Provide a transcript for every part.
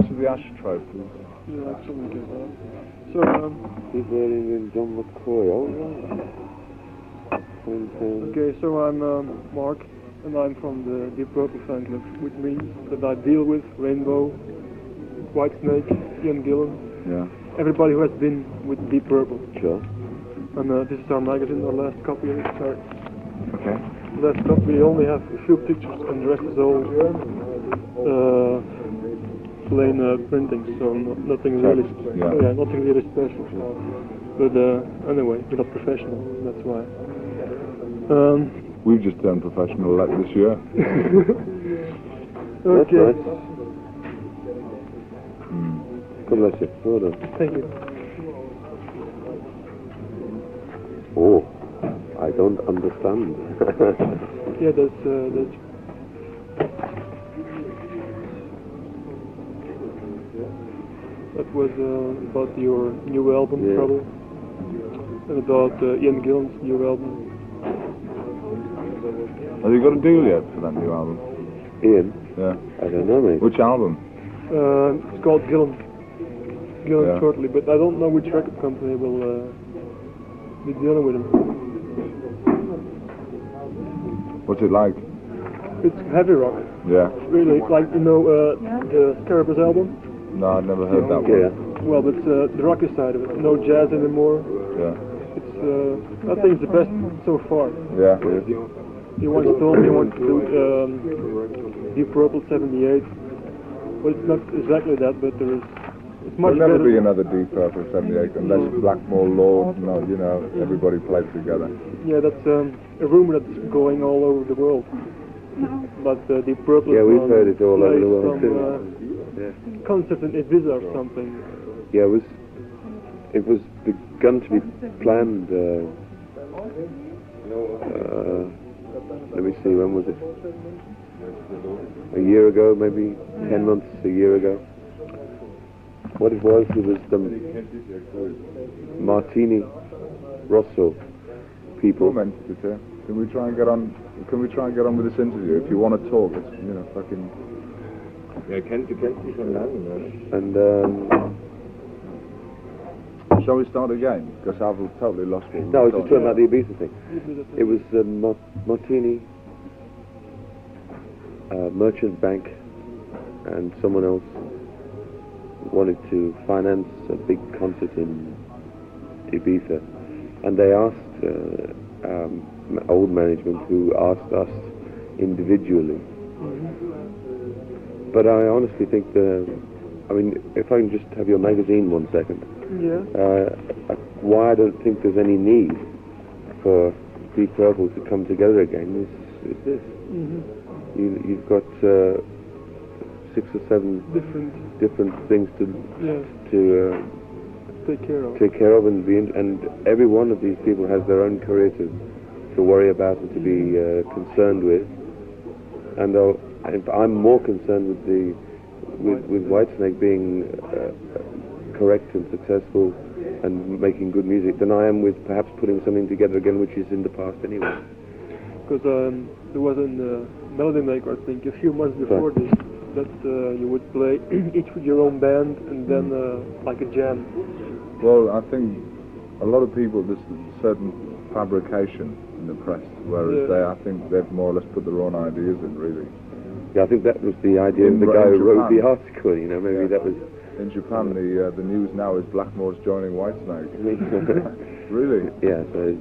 to the ashtray, please. Yeah, absolutely. So, He's wearing in John McCoy, okay, so I'm Marc, and I'm from the Deep Purple fan club, which means that I deal with Rainbow, Whitesnake, Ian Gillan, everybody who has been with Deep Purple. Sure. And this is our magazine, our last copy of it. Sorry. Okay. Last copy, we only have a few pictures, and the rest is all plain printing, so nothing really, nothing really special. But anyway, we're not professional, that's why. We've just turned professional this year. Okay. That's nice. God bless you. Well done. Thank you. Oh, I don't understand. Yeah, that's that was about your new album, probably, and about Ian Gillan's new album. Have you got a deal yet for that new album? Ian? Yeah. I don't know, mate. Which album? It's called Gillan shortly, but I don't know which record company will be dealing with him. What's it like? It's heavy rock. Yeah. Really, like, you know, the Scarabus album? No, I've never heard that one. Yeah. Well, it's the rocky side of it. No jazz anymore. Yeah. It's, I think it's the best so far. Yeah. He once told me he wanted to do Deep Purple 78. Well, it's not exactly that, but there is. It's much There'll never better. be another Deep Purple 78 unless Blackmore, Lord, everybody plays together. Yeah, that's a rumor that's going all over the world. But Deep Purple. Yeah, we've heard it all over the world too. Concert in Ibiza or something. Yeah, it was begun to be planned. Let me see, when was it? A year ago, maybe 10 months, a year ago. What it was the Martini Rosso people. Can we try and get on? Can we try and get on with this interview? If you want to talk, it's fucking. Ja, kennt you schon lange, and shall we start again? Because I've totally lost it. No, I was just talking about the Ibiza thing. It was Martini, Merchant Bank, and someone else wanted to finance a big concert in Ibiza, and they asked old management, who asked us individually. But I honestly think if I can just have your magazine 1 second. Yeah. Why I don't think there's any need for Deep Purple to come together again is this. You've got 6 or 7 different things to take care of, and every one of these people has their own career to worry about and to be concerned with. And I'm more concerned with Whitesnake being correct and successful and making good music than I am with perhaps putting something together again which is in the past anyway. Because there was a Melody Maker, I think, a few months before this, that you would play each with your own band and then like a jam. Well, I think a lot of people, there's certain fabrication in the press, whereas I think they've more or less put their own ideas in, really. Yeah, I think that was the idea of the guy who wrote the article, maybe that was... In Japan, the news now is Blackmore's joining Whitesnake. Really? Yeah, so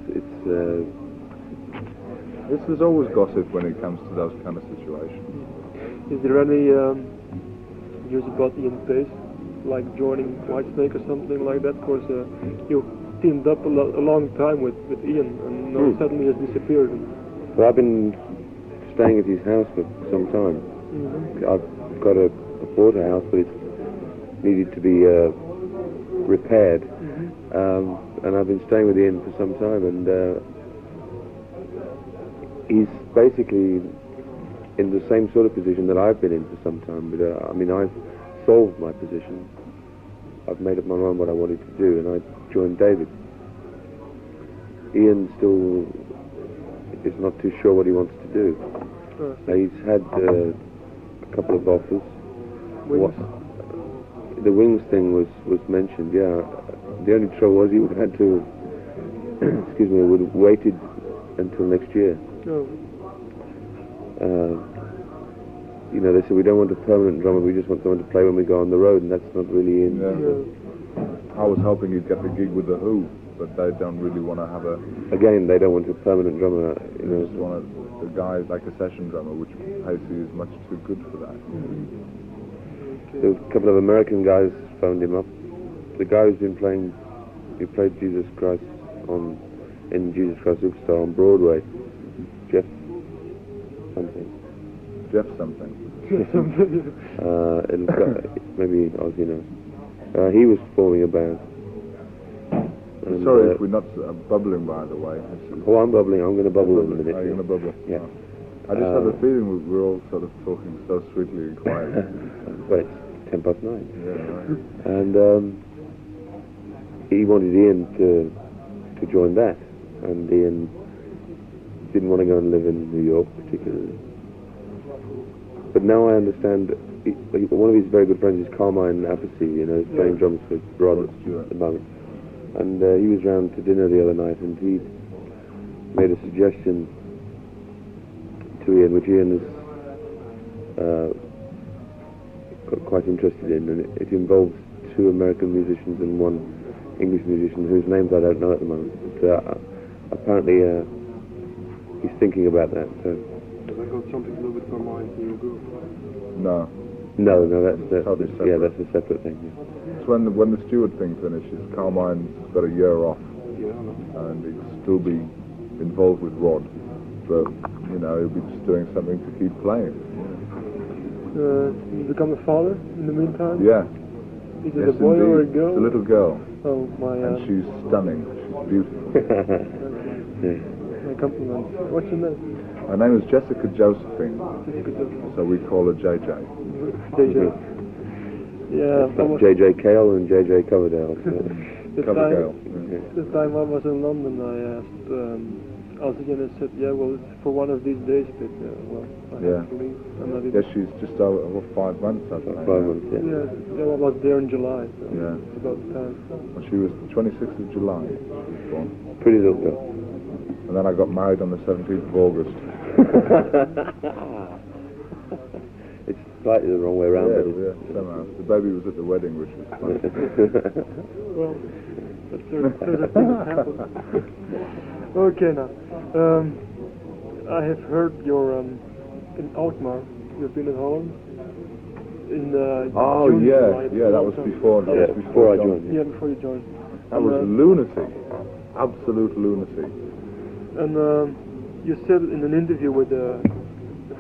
There's always gossip when it comes to those kind of situations. Is there any news about Ian Pace, like joining Whitesnake or something like that? Of course, you teamed up a long time with Ian, and now suddenly has disappeared. Well, I've been staying at his house for some time. I've bought a house, but it's needed to be repaired, and I've been staying with Ian for some time, and he's basically in the same sort of position that I've been in for some time. But I've solved my position. I've made up my mind what I wanted to do, and I joined David. Ian still is not too sure what he wants to do. He's had a couple of offers. the wings thing was mentioned. Yeah, the only trouble was you would have had to, excuse me, would have waited until next year. Oh. You know, they said we don't want a permanent drummer, we just want someone to play when we go on the road, and that's not really in. I was hoping you'd get the gig with the Who, but they don't really want to have a. Again, they don't want a permanent drummer. You know, just want a guy like a session drummer, which Pacey is much too good for that. There was a couple of American guys phoned him up. The guy who's been playing, he played Jesus Christ in Jesus Christ Superstar on Broadway. Jeff something. Jeff something. Maybe Ozzy knows. He was forming a band. And, sorry if we're not bubbling, by the way. Oh, I'm bubbling. I'm going to bubble in a minute. Are you going to bubble? Yeah. I just have a feeling we're all sort of talking so sweetly and quietly. But it's 9:10. Yeah, right. And he wanted Ian to join that, and Ian didn't want to go and live in New York particularly. But now I understand. One of his very good friends is Carmine Appice. You know, he's playing drums for Rod at the moment. And he was round to dinner the other night, and he made a suggestion to Ian, which Ian is quite interested in, and it involves 2 American musicians and 1 English musician whose names I don't know at the moment. But apparently he's thinking about that. So. Have I got something to do with Carmine in your group? No. No, that's totally separate. Yeah, that's a separate thing. Yeah. It's when the Stewart thing finishes, Carmine's got a year off, and he'll still be involved with Rod, but you know he'll be just doing something to keep playing. You become a father in the meantime? Yeah. Is it a boy or a girl? It's a little girl. Oh my. And she's stunning. She's beautiful. My compliments. What's your name? Her name is Jessica Josephine. So we call her JJ. JJ. Yeah. JJ Cale and JJ Coverdale. Coverdale. The time I was in London, I asked Ozzy, and I said, yeah, well, it's for one of these days, but well, I have to leave. And I didn't. She's just over 5 months, I think. 5 months, yeah. Yeah, I was there in July, so yeah. It's about time. Well, she was 26th of July. Born. Pretty little girl. And then I got married on the 17th of August. It's slightly the wrong way around. Yeah, somehow. The baby was at the wedding, which was fun. Well, there's a thing that happened. Okay, now. I have heard you're in Alkmaar. You've been in Holland. In June, yeah, that was before. Yeah, before I joined. Yeah, before you joined. That was lunacy. Absolute lunacy. And you said in an interview with a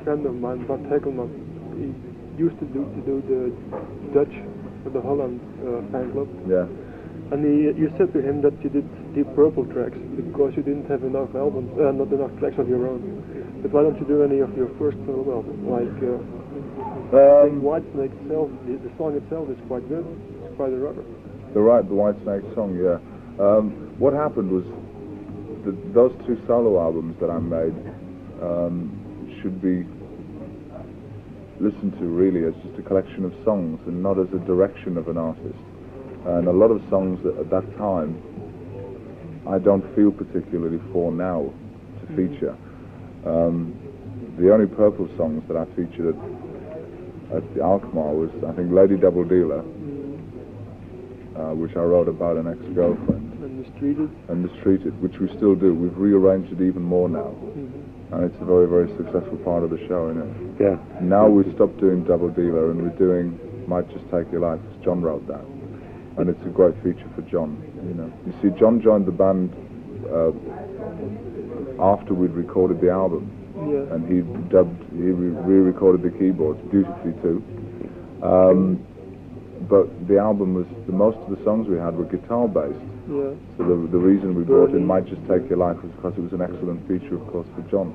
friend of mine, Bart Heckelman, he used to do the Dutch for the Holland fan club. Yeah. And you said to him that you did Deep Purple tracks because you didn't have enough albums, not enough tracks of your own. But why don't you do any of your first solo albums? Like Whitesnake itself, the song itself is quite good. It's quite a rocker. The Whitesnake song, yeah. What happened was those 2 solo albums that I made should be listened to really as just a collection of songs and not as a direction of an artist. And a lot of songs at that time I don't feel particularly for now to feature. The only Purple songs that I featured at the Alkmaar was, I think, Lady Double Dealer, which I wrote about an ex-girlfriend. And Mistreated, which we still do. We've rearranged it even more now. And it's a very, very successful part of the show, isn't it? Yeah. Now we've stopped doing Double Dealer and we're doing Might Just Take Your Life, because John wrote that. And it's a great feature for John, you know. You see, John joined the band after we'd recorded the album. Yeah. And he re-recorded the keyboards beautifully too. But the album was, most of the songs we had were guitar-based. Yeah. So the reason we brought in Might Just Take Your Life was because it was an excellent feature, of course, for John.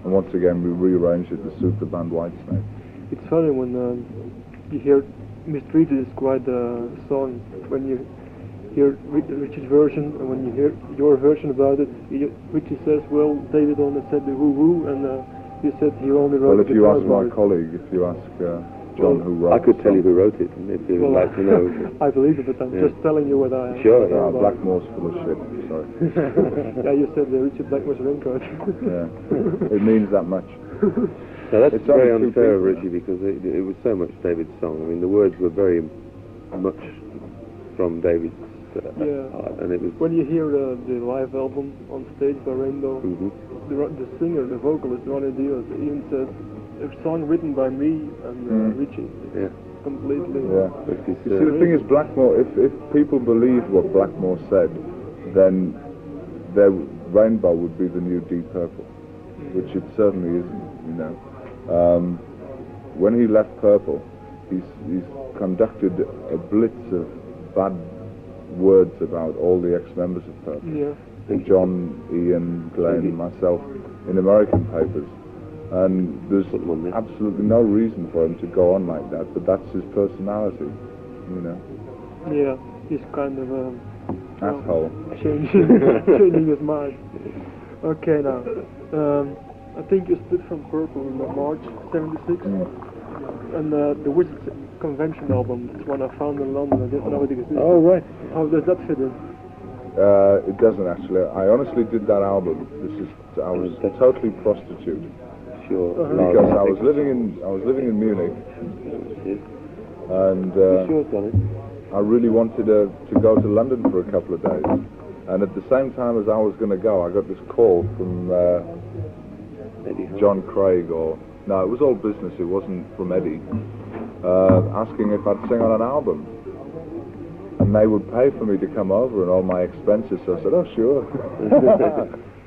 And once again, we rearranged it to suit the band Whitesnake. It's funny when you hear Mistreated is quite a song. When you hear Richie's version and when you hear your version about it, Richie says, well, David only said the woo-woo, and he said he only wrote well, if you ask my part. colleague, if you ask John who wrote I could the tell you song. who wrote it, if you would like to know. I believe it, but I'm just telling you what I... Sure, know about. Blackmore's full of shit, sorry. Yeah, you said Richard Blackmore's raincoat. Yeah, it means that much. No, that's It's very only two unfair of people, Richie, because it was so much David's song. I mean, the words were very much from David's art, and it was... When you hear the live album on stage by Rainbow, the singer, the vocalist, Ronnie Diaz, even said, a song written by me and Richie. Yeah. Completely. Yeah. You see, the thing is, Blackmore, if people believed what Blackmore said, then their Rainbow would be the new Deep Purple, which it certainly isn't, you know. When he left Purple, he's conducted a blitz of bad words about all the ex-members of Purple. Yeah. John, Ian, Glenn, myself, in American papers. And there's absolutely no reason for him to go on like that, but that's his personality, you know. Yeah, he's kind of asshole. Changing his mind. Okay, now, I think you split from Purple in March '76, and the Wizards Convention album, it's one I found in London. I didn't know it existed. Oh, right. How does that fit in? It doesn't actually. I honestly did that album. I was totally prostitute. Sure. Because I was living in Munich, and I really wanted to go to London for a couple of days. And at the same time as I was going to go, I got this call from John Craig, no, it was all business. It wasn't from Eddie, asking if I'd sing on an album. And they would pay for me to come over and all my expenses. So I said, oh, sure.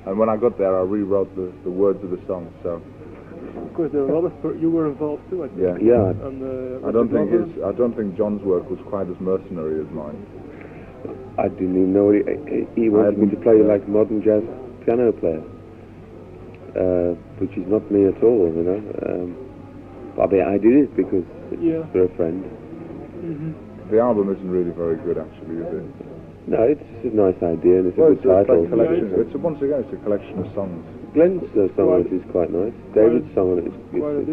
And when I got there, I rewrote the words of the song. So. Of course, there were a lot of you were involved too, I think. Yeah. And, I don't think John's work was quite as mercenary as mine. I didn't even know he wanted me to play like a modern jazz piano player, which is not me at all, you know. I mean, I did it because it's for a friend. The album isn't really very good, actually, is it? No, it's a nice idea and it's a good title. Once again, it's a collection of songs. Glenn's song on it is quite nice. David's song on it is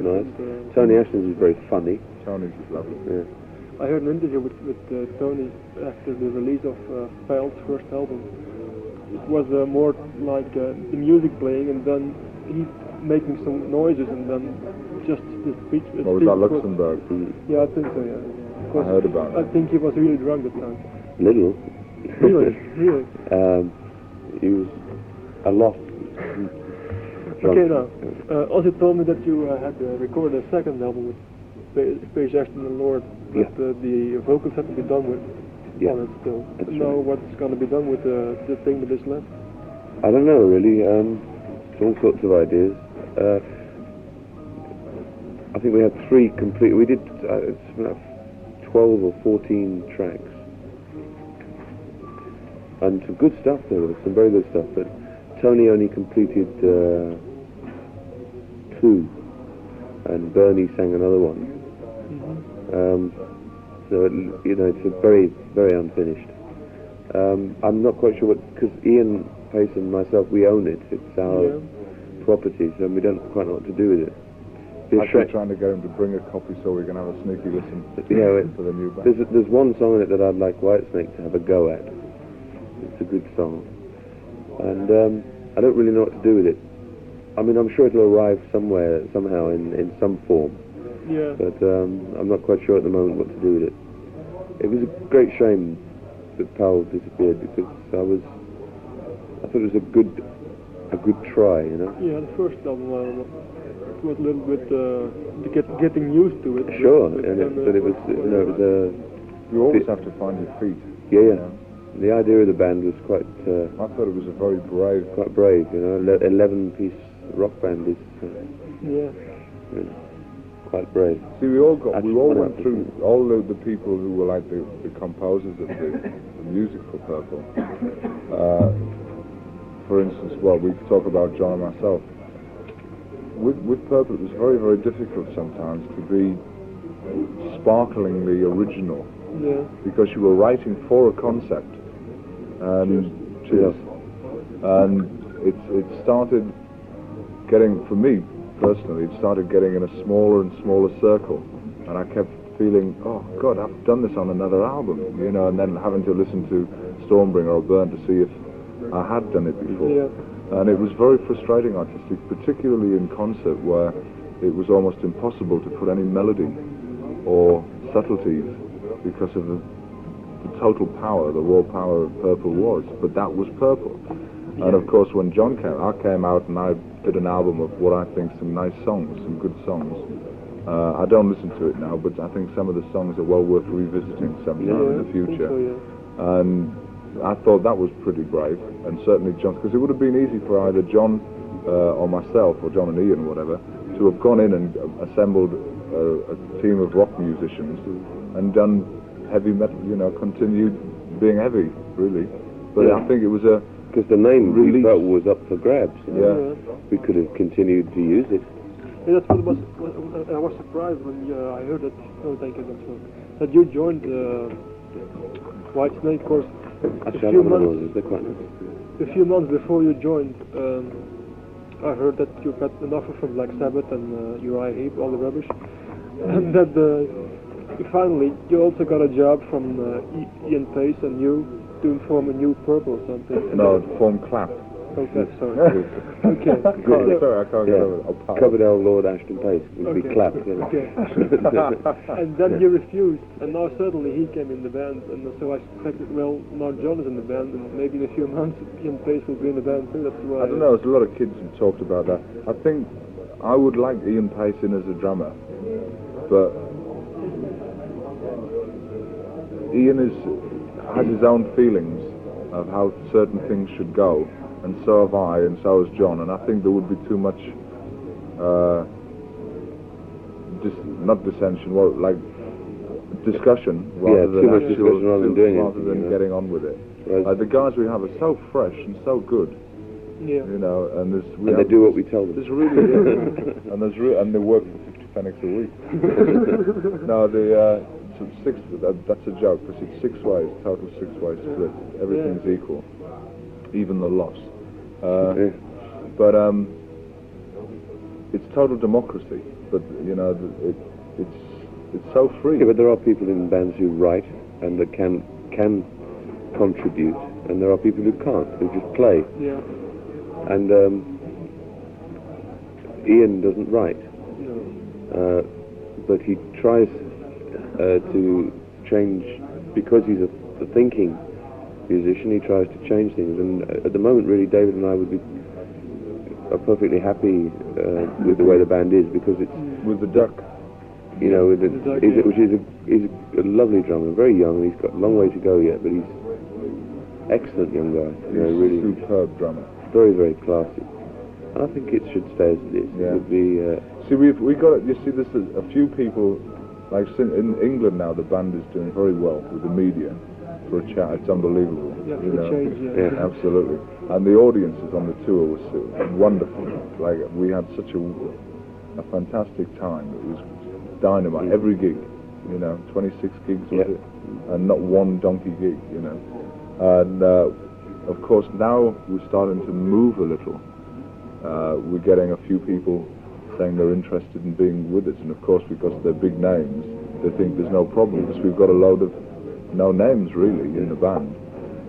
nice. Tony Ashton's is very funny. Tony's is lovely. Yeah. I heard an interview with Tony after the release of Pale's first album. It was more like the music playing and then he making some noises and then just the speech. What was that, Luxembourg? Yeah, I think so, yeah. I heard about it. I think he was really drunk at the time. Little. Really? He was a lot. Okay, now, also told me that you had recorded a second album with Paige Ashton and Lord, but the vocals had to be done with on it still. Now what's going to be done with the thing that is left? I don't know really. All sorts of ideas. I think we had 3 complete. We did 12 or 14 tracks, and some good stuff there. Was some very good stuff, but Tony only completed 2, and Bernie sang another one. So you know, it's a very, very unfinished. I'm not quite sure what, because Ian Pace and myself, we own it. It's our property, so we don't quite know what to do with it. Actually trying to get him to bring a copy so we can have a sneaky listen to the new band. There's one song in it that I'd like Whitesnake to have a go at. It's a good song, and I don't really know what to do with it. I mean, I'm sure it'll arrive somewhere, somehow, in some form. Yeah. But I'm not quite sure at the moment what to do with it. It was a great shame that Powell disappeared, because I thought it was a good try, you know. Yeah, the first album it was a little bit getting used to it. Sure, but it was, you know, it was a. You always have to find your feet. Yeah. The idea of the band was quite. I thought it was a very brave. Quite brave, you know. 11-piece rock band is. Quite brave. See, we all went through, all the people who were like the composers of the music for Purple. For instance, we could talk about John and myself. With Purple, it was very, very difficult sometimes to be sparklingly original. Yeah. Because you were writing for a concept. And it started getting, for me personally, it started getting in a smaller and smaller circle. and I kept feeling, oh God, I've done this on another album, you know, and then having to listen to Stormbringer or Burn to see if I had done it before. Yeah. And it was very frustrating artistic, particularly in concert where it was almost impossible to put any melody or subtleties because of the total power, the raw power of Purple was. But that was Purple. And of course when John came, I came out and I did an album of what I think some nice songs, some good songs. I don't listen to it now, but I think some of the songs are well worth revisiting sometime in the future. So, yeah. And I thought that was pretty brave, and certainly John, because it would have been easy for either John or myself, or John and Ian, or whatever, to have gone in and assembled a team of rock musicians and done heavy metal, you know, continued being heavy, really. But I think it was a... Because the name we release. felt was up for grabs. You know? Yeah. We could have continued to use it. Yeah, that's what I was surprised when I heard that. Oh, thank you, that's all. That you joined White Snake, of course. A few months before you joined, I heard that you got an offer from Black Sabbath and Uriah Heep, all the rubbish, and that finally you also got a job from Ian Pace and you to form a new Purple or something. No, form Clap. Okay, sorry. Okay. Sorry, I can't get over it. Coverdale, Lord Ashton Pace would be clapped. You know. Okay. And then you refused, and now suddenly he came in the band, and so I suspected, well, now John is in the band, and maybe in a few months Ian Pace will be in the band too. That's why. I don't know. There's a lot of kids who talked about that. I think I would like Ian Pace in as a drummer, but Ian has his own feelings of how certain things should go. And so have I, and so has John, and I think there would be too much, not dissension, well, like discussion, rather than too much discussion rather than doing rather it, than you know. getting on with it. Right. The guys we have are so fresh and so good, Yeah. you know, and they do what we tell them. There's really, and they work for 50 pennies a week. No, that's a joke, because it's 6 ways, total 6-way split. Everything's equal, even the loss. But it's total democracy. But you know, it's so free. Yeah, but there are people in bands who write and that can contribute, and there are people who can't, who just play. Yeah. And Ian doesn't write, No. but he tries to change, because he's a thinking musician. He tries to change things, and at the moment, really, David and I are perfectly happy with the way the band is, because it's with the duck. You know, he's a lovely drummer, very young. He's got a long way to go yet, but he's excellent young guy. He's you know, really superb drummer. Very, very classy. I think it should stay as it is. Yeah. It would be. See, we got it. You see, this is a few people. Like in England now, the band is doing very well with the media. For a chat, it's unbelievable. Yeah, you know? change, yeah. Absolutely. And the audiences on the tour was wonderful. Like, we had such a fantastic time. It was dynamite. Every gig, you know, 26 gigs was it, and not one donkey gig, you know. And of course now we're starting to move a little. We're getting a few people saying they're interested in being with us, and of course because they're big names, they think there's no problem, because we've got a load of no names really in the band.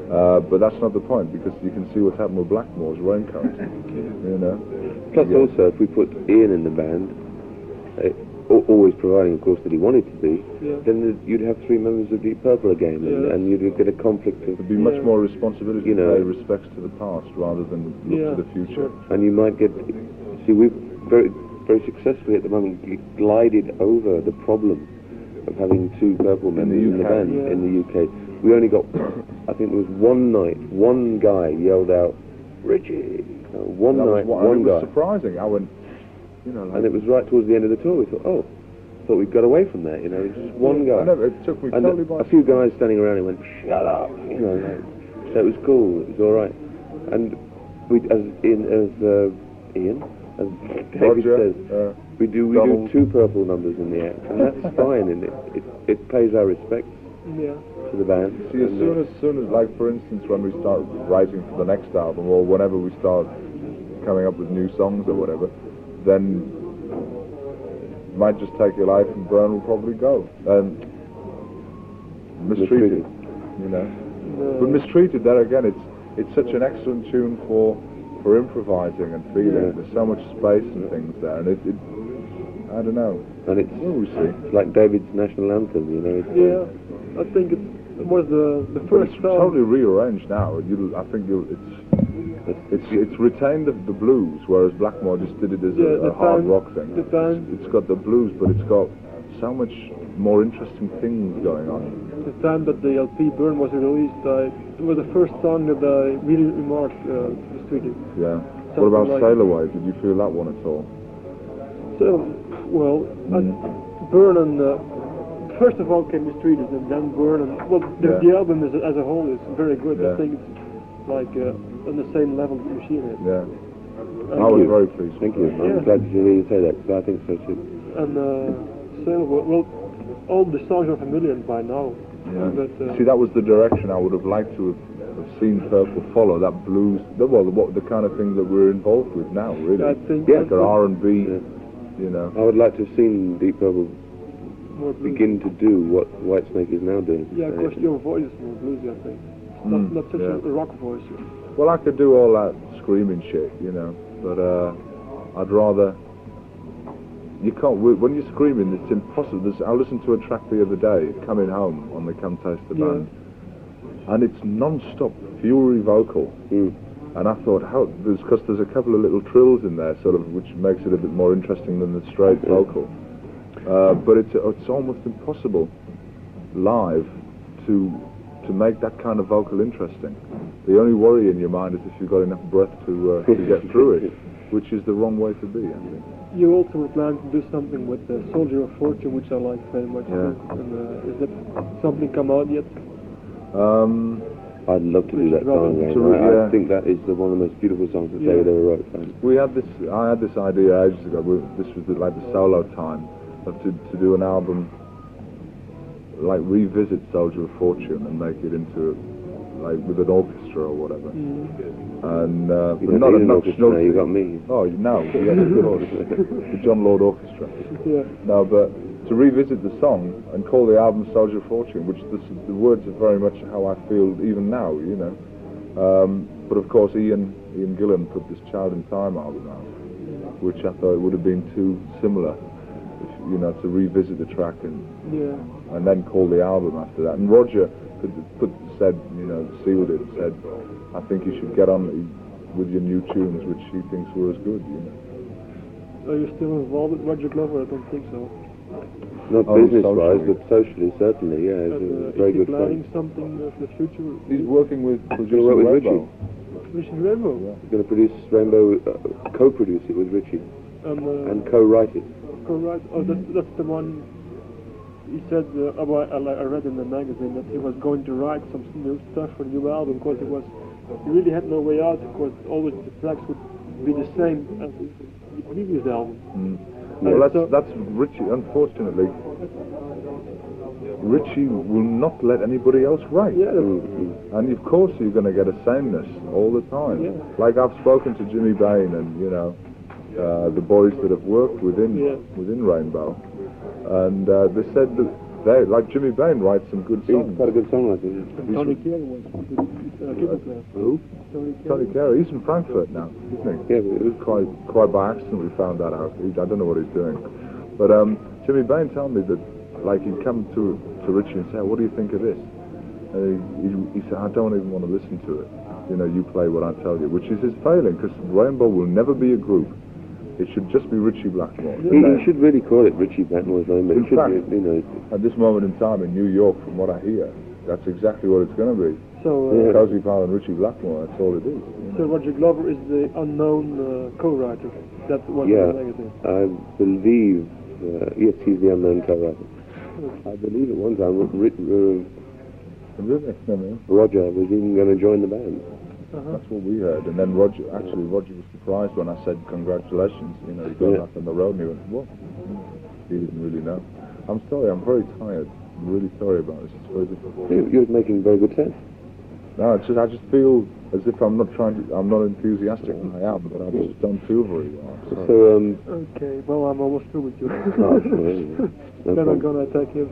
But that's not the point, because you can see what's happened with Blackmore's Raincoat, you know. Plus also, if we put Ian in the band, always providing, of course, that he wanted to be, then you'd have 3 members of Deep Purple again, and you'd get a conflict of... There'd be much more responsibility, you know, to pay respects to the past rather than look to the future. And you might get... See, we've very, very successfully at the moment glided over the problem of having 2 Purple members in the band in the UK. We only got... I think there was one night, one guy yelled out, "Richie!" One night, one guy. It was surprising. I went... You know, like, and it was right towards the end of the tour. We thought, thought we'd got away from that, you know. It was just one guy. I know, it took me and totally by... a few guys standing around and went, "Shut up!" You know, like, so it was cool. It was all right. And we, as Ian, as David says, we do 2 Purple numbers in the act, and that's fine. And it pays our respects to the band. See, as soon as, like, for instance, when we start writing for the next album, or whenever we start coming up with new songs or whatever, then might just take your life, and Burn will probably go. Mistreated, you know. But Mistreated, there again, it's such an excellent tune for improvising and feeling. Yeah. There's so much space and things there, and it I don't know. And it's, we'll see. It's like David's national anthem, you know. Yeah, I think it was the But first it's song. totally rearranged now. It's retained the blues, whereas Blackmore just did it as a hard rock thing. It's got the blues, but it's got so much more interesting things going on. The time that the LP Burn was released, it was the first song that I really remarked Mistreated. Yeah. Something What about like Sail Away? Did you feel that one at all? So, well, Burn and first of all came Mistreated, and then Burn, and well, the album as a whole is very good. Yeah. I think it's like on the same level as Machine Head. Yeah. I was very pleased. Thank you. I'm glad to hear you say that, because I think so too. And Sail Away, well, all the songs are familiar by now. Yeah. But, see, that was the direction I would have liked to have seen Purple follow, that blues, the kind of thing that we're involved with now, really. I think like R&B, you know. I would like to have seen Deep Purple begin to do what Whitesnake is now doing. Yeah, of course, your voice is more bluesy, I think. It's not such a rock voice. Well, I could do all that screaming shit, you know, but I'd rather... You can't, when you're screaming, it's impossible. I listened to a track the other day, Coming Home, on the Come Taste the Band, and it's non-stop fury vocal. And I thought, because there's a couple of little trills in there, sort of, which makes it a bit more interesting than the straight vocal. But it's almost impossible live to make that kind of vocal interesting. The only worry in your mind is if you've got enough breath to get through it, which is the wrong way to be, I think. You also were planning to do something with the Soldier of Fortune, which I like very much. Yeah. And is that something come out yet? I'd love to do that song again. I think that is one of the most beautiful songs that David ever wrote. I had this idea ages ago. This was like the solo time to do an album, like revisit Soldier of Fortune and make it into like with an orchestra or whatever. And but not an orchestra. You got me. Oh no, yeah, of course, the John Lord Orchestra. Yeah. No, but to revisit the song and call the album Soldier of Fortune, which the words are very much how I feel even now, you know. But of course, Ian Gillan put this Child in Time album out, which I thought would have been too similar, you know, to revisit the track and then call the album after that. And Roger said, you know, sealed it, said, I think you should get on with your new tunes, which he thinks were as good, you know. Are you still involved with Roger Glover? I don't think so. Not business-wise, but socially, certainly, yeah. He's a very good friend. Is he planning something for the future? He's working with Richie. Rainbow. Yeah. He's going to produce Rainbow, co-produce it with Richie, and co-write it. Co-write? Oh, that's the one. He said, I read in the magazine that he was going to write some new stuff for a new album because he really had no way out, because always the tracks would be the same as the previous album. Well, that's Richie. Unfortunately, Richie will not let anybody else write. Yeah. And of course you're going to get a sameness all the time. Yeah. Like I've spoken to Jimmy Bain and, you know, the boys that have worked within Rainbow. And they said that like Jimmy Bain writes some good songs. He's quite a good songwriter. Tony Carey was a good keyboard player. Who? Tony Carey. He's in Frankfurt now, isn't he? Yeah, it was quite by accident we found that out. I don't know what he's doing. But Jimmy Bain told me that like he'd come to Richie and say, what do you think of this? And he said, I don't even want to listen to it. You know, you play what I tell you, which is his failing, because Rainbow will never be a group. It should just be Richie Blackmore. He should really call it Richie Blackmore's Rainbow. In fact, at this moment in time in New York, from what I hear, that's exactly what it's going to be. So, Cozy Powell and Richie Blackmore, that's all it is. So Roger Glover is the unknown co-writer. That's what the magazine. I believe, yes, he's the unknown co-writer. I believe at one time Roger was even going to join the band. That's what we heard. And then Roger was surprised when I said, congratulations, you know, he got up on the road, and he went, what? He didn't really know. I'm sorry, I'm very tired. I'm really sorry about this. It's very difficult. You're making very good sense. No, it's just, I just feel as if I'm not enthusiastic, and I am, but I just don't feel very well. So, Okay, well, I'm almost through with you. no Then I'm problem. gonna attack him.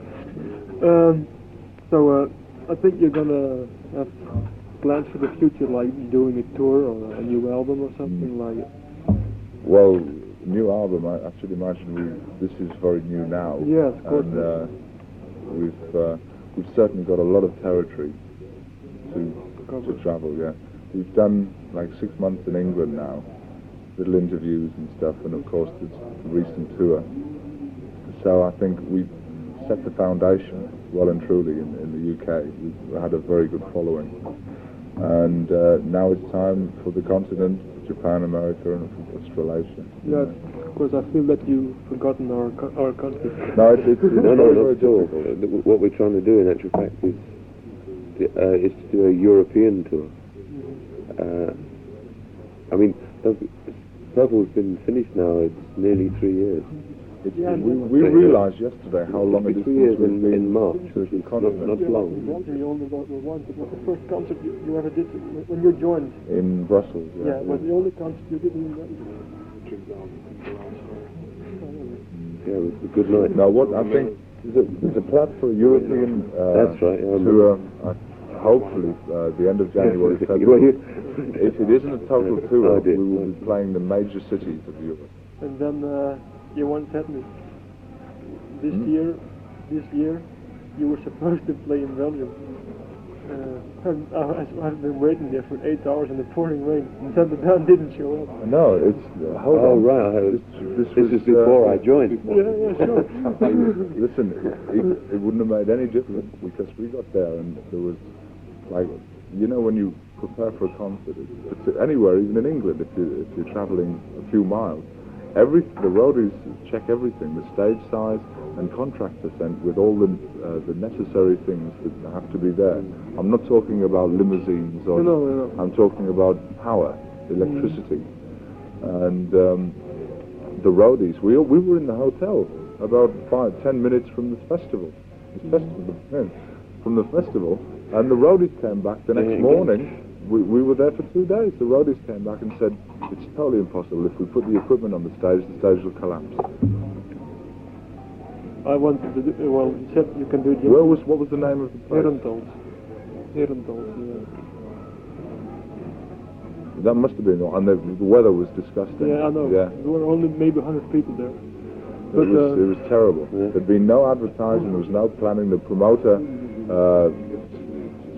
I think you're gonna have plans for the future, like doing a tour or a new album or something like it. Well, new album, I should imagine this is very new now. Yes, of course. And we've certainly got a lot of territory to travel, yeah. We've done like 6 months in England now, little interviews and stuff, and of course this recent tour. So I think we've set the foundation well and truly in the UK. We've had a very good following. And now it's time for the continent, Japan, America, and Australasia. Yes, of course, I feel that you've forgotten our country. No, it's No, very, not very at all. difficult. What we're trying to do, in actual fact, is to do a European tour. I mean, Purple's been finished now. It's nearly 3 years. We realised yesterday how long it is 3 years since we've been in March. to the continent. Not long. You only got once. It was the first concert you ever did when you joined. In Brussels, Yeah, it was the only concert you did in Belgium. Yeah, it was a good night. Now, what I think there's a plan for a European That's right. tour. Hopefully, the end of January, February. If it isn't a total tour, we will be playing the major cities of Europe. And then you once had me. This year, you were supposed to play in Belgium. And I've been waiting there for 8 hours in the pouring rain, and then the band didn't show up. No, it's hold Oh, on. right. This is before I joined. Yeah, sure. Listen, it wouldn't have made any difference because we got there and there was like, you know, when you prepare for a concert, it's anywhere, even in England, if you're traveling a few miles, the roadies check everything, the stage size, and contracts are sent with all the necessary things that have to be there. I'm not talking about limousines or No. I'm talking about power, electricity, and the roadies. We were in the hotel about 5-10 minutes from the festival. From the festival, and the roadies came back the next morning. We were there for 2 days. The roadies came back and said, it's totally impossible. If we put the equipment on the stage will collapse. I wanted to do, well, you said you can do it. What was the name of the place? Herentals, That must have been, and the weather was disgusting. Yeah, I know. Yeah. There were only maybe 100 people there. But, it was terrible. There'd been no advertising, there was no planning. The promoter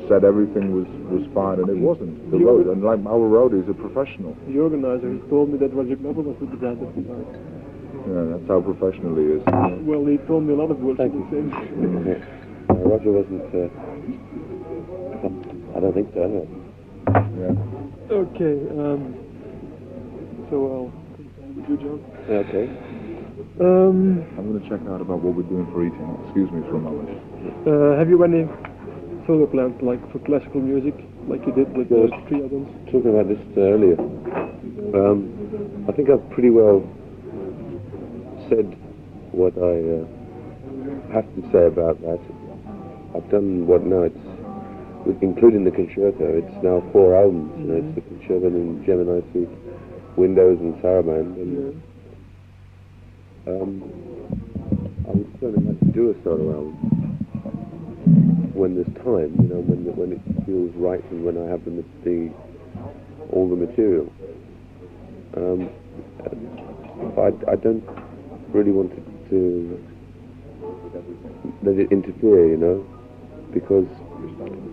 said everything was fine, and it wasn't. And like our roadies are professional. The organizer, he told me that Roger Glover was with the band at the time. Yeah, that's how professional he is. Well, he told me a lot of words. Thank you. Roger wasn't. I don't think so. Anyway. Yeah. Okay. So I'll with you, John. Okay. I'm going to check out about what we're doing for eating. Excuse me for a moment. Have you any solo plans, like for classical music, like you did with the 3 albums? Talking about this earlier. I think I've pretty well said what I have to say about that. I've done what now including the concerto, it's now 4 albums. You know, it's the concerto in Gemini Suite, Windows and Saraband. And, I would certainly like to do a solo album when there's time, you know, when it feels right and when I have all the material. I don't really want to let it interfere, you know, because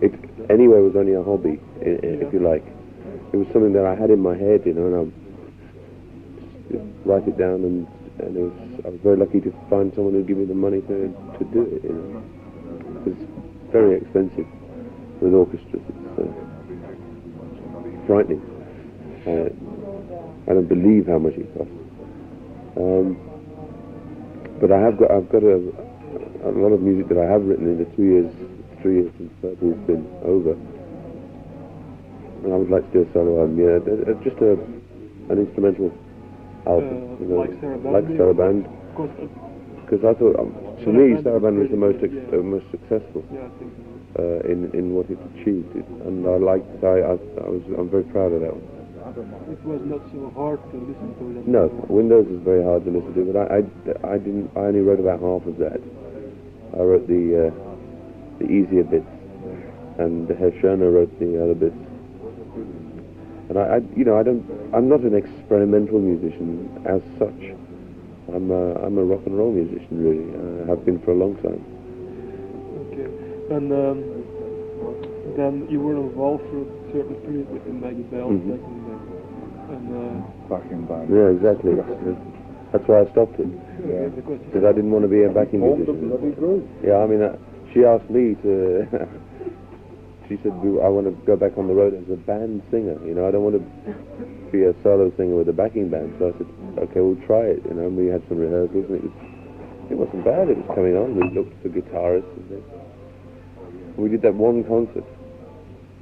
it anyway was only a hobby, if you like. It was something that I had in my head, you know, and I write it down, and I was very lucky to find someone who'd give me the money to do it, you know. It's very expensive with orchestras. It's frightening. I don't believe how much it costs. But I've got a lot of music that I have written in the 3 years since Purple's been over, and I would like to do a solo album. Yeah, just an instrumental album, you know, like Saraband. Because I thought, for me, Saraband was the most successful. Yeah, I think so. in what it's achieved, and I'm very proud of that one. It was not so hard to listen to that. No, Windows is very hard to listen to, but I only wrote about half of that. I wrote the easier bits, and Herr Schöner wrote the other bits. And I'm not an experimental musician as such. I'm a rock and roll musician, really. I have been for a long time. Okay, and then you were involved for a certain period with the Maggie Bell Mm-hmm. Backing band. Yeah, exactly. That's why I stopped it. Yeah. Because I didn't want to be a backing musician. Yeah, I mean, she asked me to. She said, I want to go back on the road as a band singer. You know, I don't want to be a solo singer with a backing band. So I said, okay, we'll try it. You know, and we had some rehearsals, and it wasn't bad. It was coming on. We looked for guitarists, and we did that one concert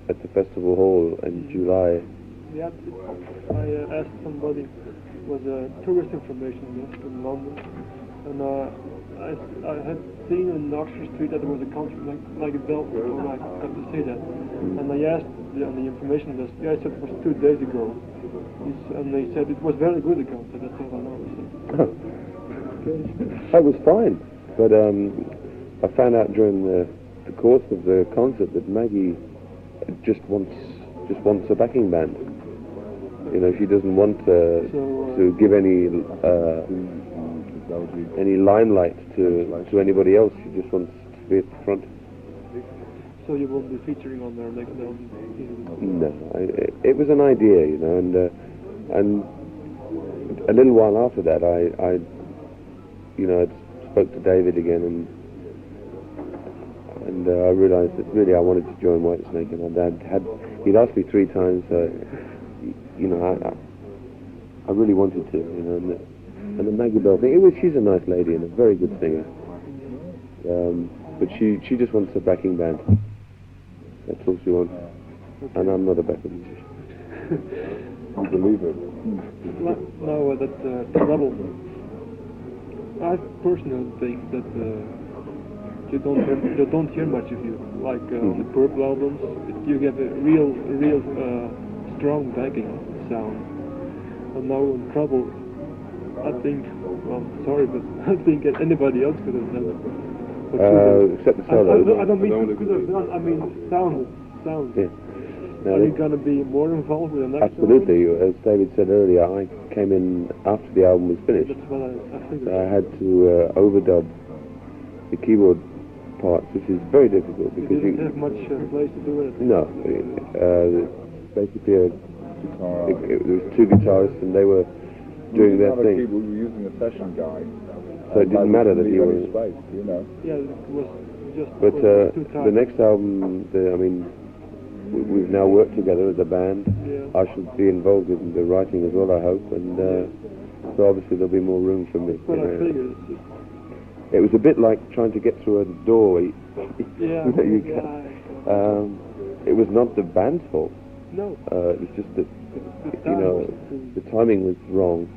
at the festival hall in July. Yeah, I asked somebody, it was a tourist information desk in London, and I had seen in Oxford Street that there was a concert like a bell, or I got to see that. And I asked on the information desk, the guy said it was 2 days ago, and they said it was very good, the concert, that's all I know. That was fine, but I found out during the course of the concert that Maggie just wants a backing band. You know, she doesn't want to give any limelight to anybody else. She just wants to be at the front. So you won't be featuring on their next album? No, it was an idea, you know, and a little while after that, I spoke to David again, and I realised that really I wanted to join Whitesnake, and he'd asked me 3 times. You know, I really wanted to, you know, and the Maggie Bell thing. She's a nice lady and a very good singer, but she just wants a backing band. That's all she wants, and I'm not a backing musician. I believe it. Now that trouble, I personally think that you don't hear much of you. Like on the Purple albums, you get a real strong backing sound. And now in Trouble, I think, well, sorry, but I think anybody else could have done it. Except the solo. I don't mean could have done, I mean sound. Yeah. No, Are you going to be more involved with the next absolutely. As David said earlier, I came in after the album was finished. That's what I figured. So I had to overdub the keyboard parts, which is very difficult because you didn't have much place to do it. No. Basically, there was 2 guitarists, and they were doing their thing. We were using a session guy, so it didn't matter that he was. Space, you know. Yeah, it was just. But the next album, we've now worked together as a band. Yeah. I should be involved in the writing as well, I hope, and so obviously there'll be more room for me. But I figured. It was a bit like trying to get through a door. Yeah. It was not the band's fault. No. It was just that, the timing was wrong.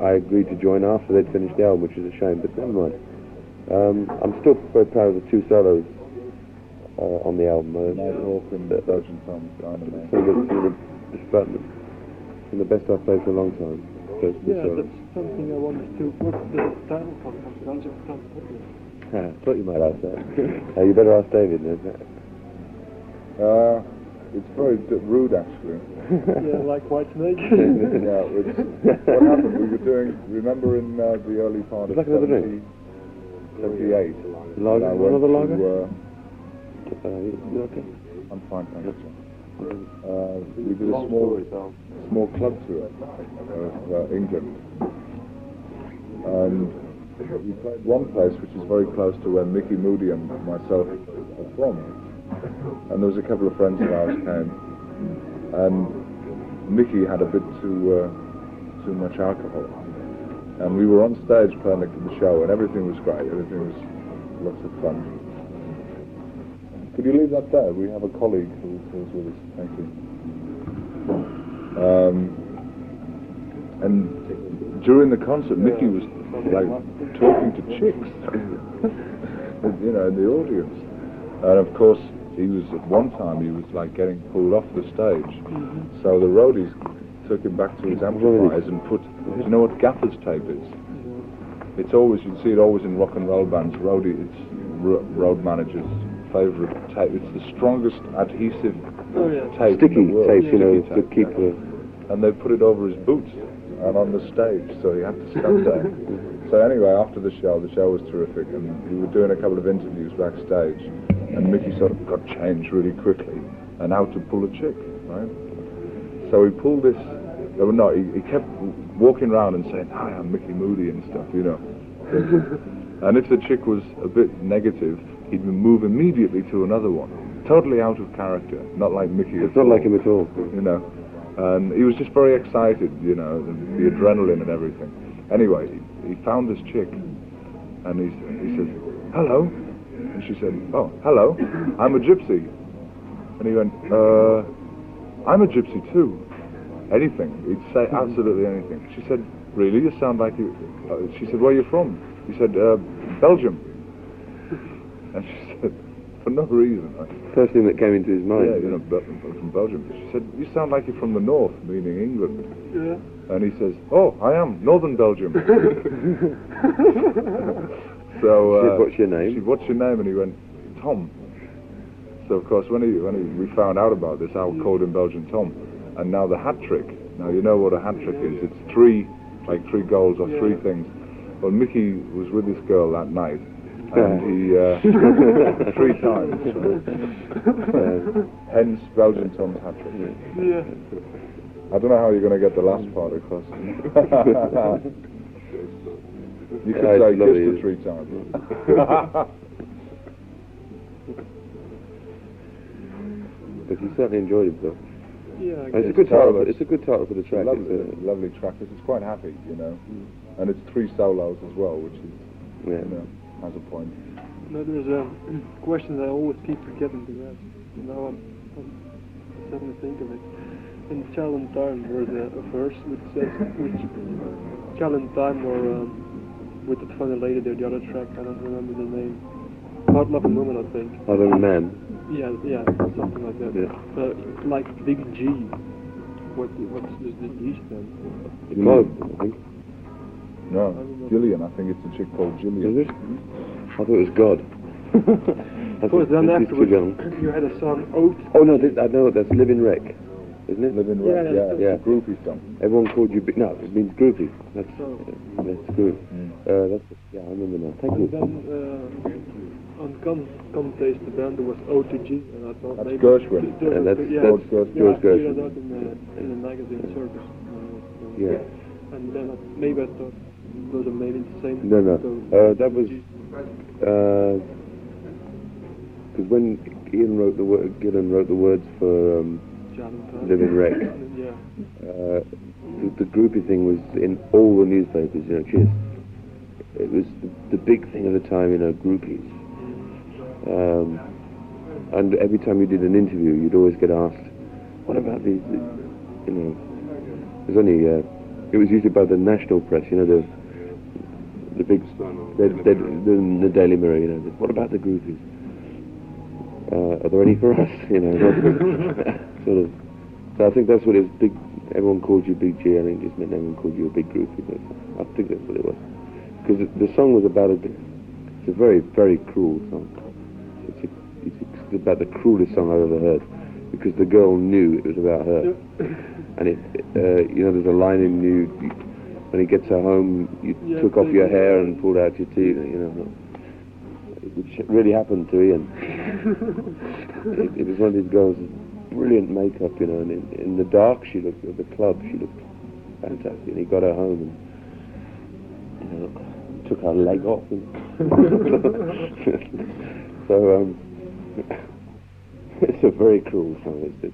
I agreed to join after they'd finished the album, which is a shame, but never mind. I'm still very proud of the 2 solos on the album. Nighthawk and Belgian some of the best I've played for a long time. Yeah, that's something I wanted to. What's the title from Belgian? I thought you might ask that. You better ask David then. It's very rude, actually. Yeah, like Whitesnake. Yeah, what happened? We were doing. Remember in the early part of 78. Another lager? You okay? I'm fine, thank you. We did a small club tour of England, and we played one place which is very close to where Mickey Moody and myself are from. And there was a couple of friends of ours came, and Mickey had a bit too much alcohol, and we were on stage playing the show, and everything was great. Everything was lots of fun. Could you leave that there? We have a colleague who's with us. Thank you. And during the concert, Mickey was like talking to chicks, in the audience. And of course, at one time, he was like getting pulled off the stage. So the roadies took him back to his amplifiers and put, do you know what gaffer's tape is? It's always, you see it always in rock and roll bands, road managers' favourite tape. It's the strongest adhesive tape sticky in the world. tape, you know, Sticky to tape, keep and they put it over his boots and on the stage, so he had to stand there. So anyway, after the show was terrific, and we were doing a couple of interviews backstage, and Mickey sort of got changed really quickly and how to pull a chick, right? So he pulled this, he kept walking around and saying, "Hi, I'm Mickey Moody" and stuff, you know. And if the chick was a bit negative, he'd move immediately to another one, totally out of character, not like Mickey. It's not like him at all. You know. And he was just very excited, you know, the adrenaline and everything. Anyway, he found this chick, and he said, "Hello," and she said, "Oh, hello, I'm a gypsy." And he went, "I'm a gypsy too." Anything, he'd say absolutely anything. She said, "Really? You sound like you." She said, "Where are you from?" He said, "Belgium." And she said, for no reason. First thing that came into his mind. Yeah, you know, from Belgium. She said, "You sound like you're from the north," meaning England. Yeah. And he says, "Oh, I am, northern Belgium." So She said, "What's your name?" She said, "What's your name?" And he went, "Tom." So of course, when we found out about this, I called him Belgian Tom. And now the hat trick. Now you know what a hat trick is. It's three goals or three things. Well, Mickey was with this girl that night, and he 3 times. Hence Belgian Tom's hat trick. Yeah. I don't know how you're going to get the last part across. You could say kissed her 3 times. But you certainly enjoyed it, though. Yeah, It's a good title. It's a good title for the track. Lovely track. It's quite happy, you know, and it's 3 solos as well, which is, you know, has a point. No, there's a question that I always keep forgetting to ask. Now I'm starting to think of it. In Child in Time, there's a verse which says, Child in Time, or with the funny lady there, the other track, I don't remember the name. Hard Loving Woman, I think. Hard Loving Man. Yeah, something like that. Yeah. Like Big G. What's the G stand? God, I think. No, Gillian. I think it's a chick called Gillian. Is it? I thought it was God. Of course, then afterwards, you had a song, Ode. Oh no, I know, that's Living Wreck, isn't it? Living Wreck, yeah. Groupie song. Everyone called you, no, it means groupie. That's good. I remember now. Thank you. And then, on Come Taste the Band, there was O2G, and I thought that's maybe... Gershwin. That's George Gershwin. Gershwin. That in the magazine Circus. Yeah. And then maybe I thought those are maybe the same. No. That was... Because when Gillen wrote the words for Living Wreck, the groupie thing was in all the newspapers, you know, it was the big thing at the time, you know, groupies. And every time you did an interview, you'd always get asked, "What about these?" You know, there's only it was usually by the national press, you know, the big, the Daily Mirror, you know. What about the groupies? Are there any for us? You know, sort of. So I think that's what it was. Big. Everyone called you Big G. I think it just meant everyone called you a big groupie. But I think that's what it was. Because the song was about it's a very, very cruel song. It's about the cruelest song I've ever heard, because the girl knew it was about her. And you know, there's a line in you, when he gets her home, you took off your hair and pulled out your teeth, you know, which really happened to Ian. It was one of these girls with brilliant makeup, you know, and in the dark at the club, she looked fantastic, and he got her home and, you know, took her leg off. And so, it's a very cruel song. It's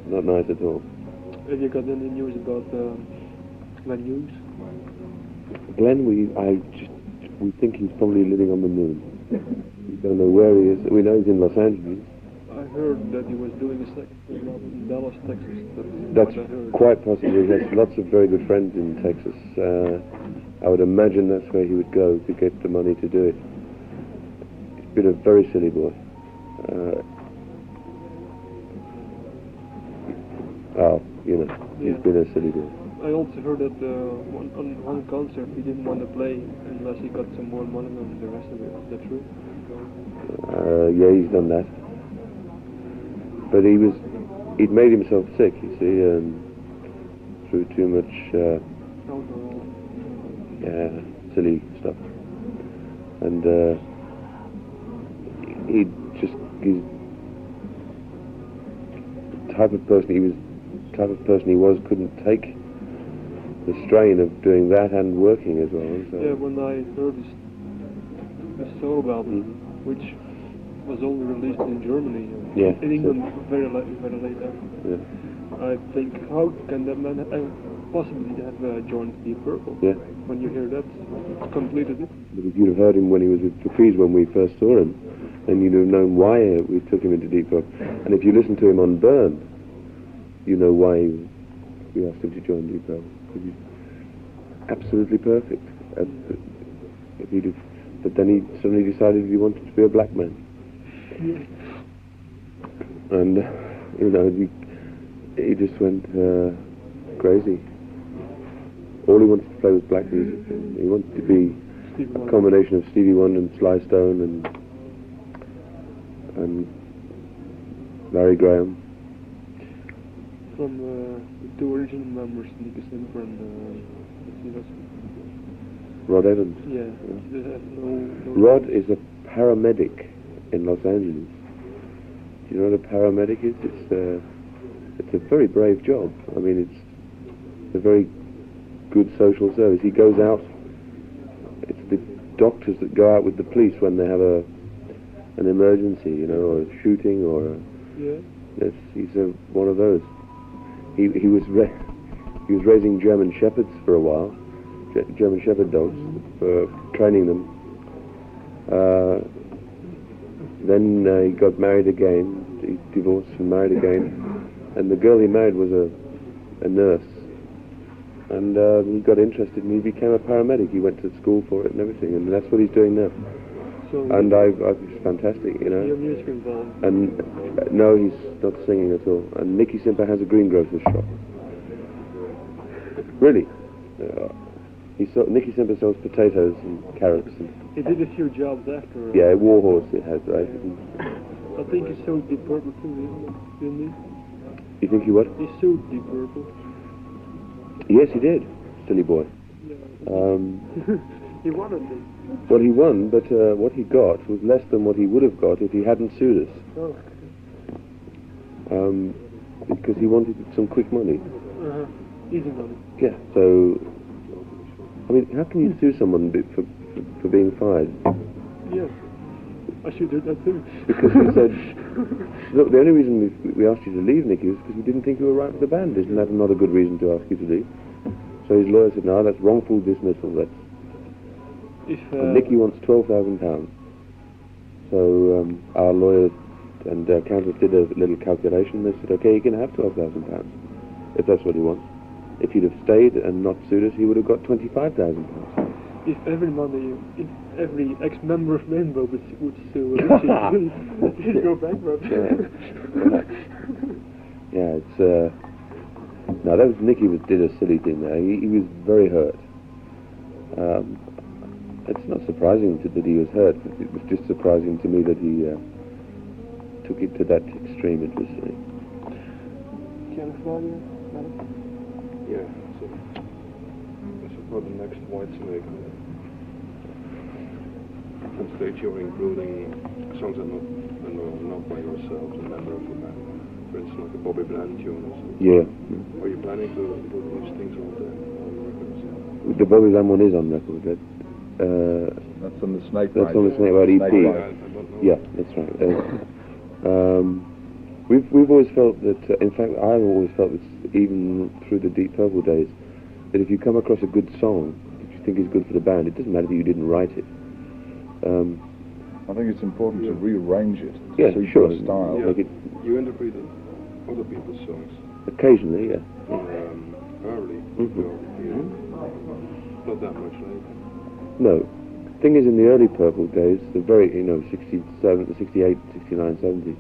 not nice at all. Have you got any news about Glenn Hughes? Glenn, we think he's probably living on the moon. We don't know where he is. We know he's in Los Angeles. I heard that he was doing a second album in Dallas, Texas. That's quite possible. He has lots of very good friends in Texas. I would imagine that's where he would go to get the money to do it. He's been a very silly boy. Oh, you know, he's been a silly boy. I also heard that on one concert he didn't want to play unless he got some more money than the rest of it. Is that true? Yeah, he's done that. But he'd made himself sick, you see, through too much, silly stuff. And he's the type of person he was couldn't take the strain of doing that and working as well. So. Yeah, when I heard his solo album, which was only released in Germany, in England very late on, I think, how can that man possibly have joined Deep Purple? Yeah. When you hear that, it's completed it. But if you'd have heard him when he was with Trapeze when we first saw him, then you'd have known why we took him into Deep Purple. And if you listen to him on Burn, you know why we asked him to join Deep Purple. Because he's absolutely perfect. But then he suddenly decided he wanted to be a black man. And, you know, he just went crazy. All he wanted to play was black music. He wanted to be a combination of Stevie Wonder and Sly Stone and Larry Graham. From the two original members, Nicky Simper and Rod Evans. Yeah. No Rod is a paramedic in Los Angeles. Do you know what a paramedic is? It's a very brave job. I mean, it's a very good social service. He goes out. It's the doctors that go out with the police when they have an emergency, you know, or a shooting or a... Yeah. Yes, he's one of those. He was raising German shepherds for a while, German shepherd dogs, for training them. Then he got married again. He divorced and married again, and the girl he married was a nurse. And he got interested and he became a paramedic. He went to school for it and everything, and that's what he's doing now. So and it's fantastic, you know. Your music involved? And no, he's not singing at all. And Nicky Simper has a greengrocer's shop. Really. Nicky Simper sells potatoes and carrots. And he did a few jobs after. Yeah, Warhorse it has, right? I think he sold Deep Purple too, didn't he? You think he what? He sued Deep Purple. Yes, he did. Silly boy. Yeah. He wanted it. Well, he won, but what he got was less than what he would have got if he hadn't sued us. Oh. Because he wanted some quick money. Easy money. Yeah, so... I mean, how can you sue someone for being fired? Yes. I should do that too. Because we said... Look, the only reason we asked you to leave, Nicky, was because we didn't think you were right for the band. Isn't that another good reason to ask you to leave? So his lawyer said, no, that's wrongful dismissal. Nicky wants £12,000. So our lawyer and accountants did a little calculation. They said, okay, you can have £12,000 if that's what he wants. If he'd have stayed and not sued us, he would have got £25,000. If every ex-member of Rainbow would sue, he'd go bankrupt. Yeah, it's... No, that was Nicky did a silly thing there. He was very hurt. It's not surprising that he was hurt. It was just surprising to me that he took it to that extreme. It was silly. California? Yeah, so for the next Whitesnake on stage you're including songs that are not by yourself, a member of the band. For instance, like a Bobby Bland tune or something. Yeah. Are you planning to put these things on the records? The Bobby Bland one is on record. That's on the Snake That's Ride. on the Snake Ride EP. Yeah, that's right. We've always felt that, in fact, I've always felt this, even through the Deep Purple days, that if you come across a good song that you think is good for the band, it doesn't matter that you didn't write it. I think it's important to rearrange it to suit sure. your style. Yeah. You interpreted other people's songs. Occasionally, yeah. Early. Not that much later. No. thing is, in the early Purple days, the very, 67, 68, 69, 70,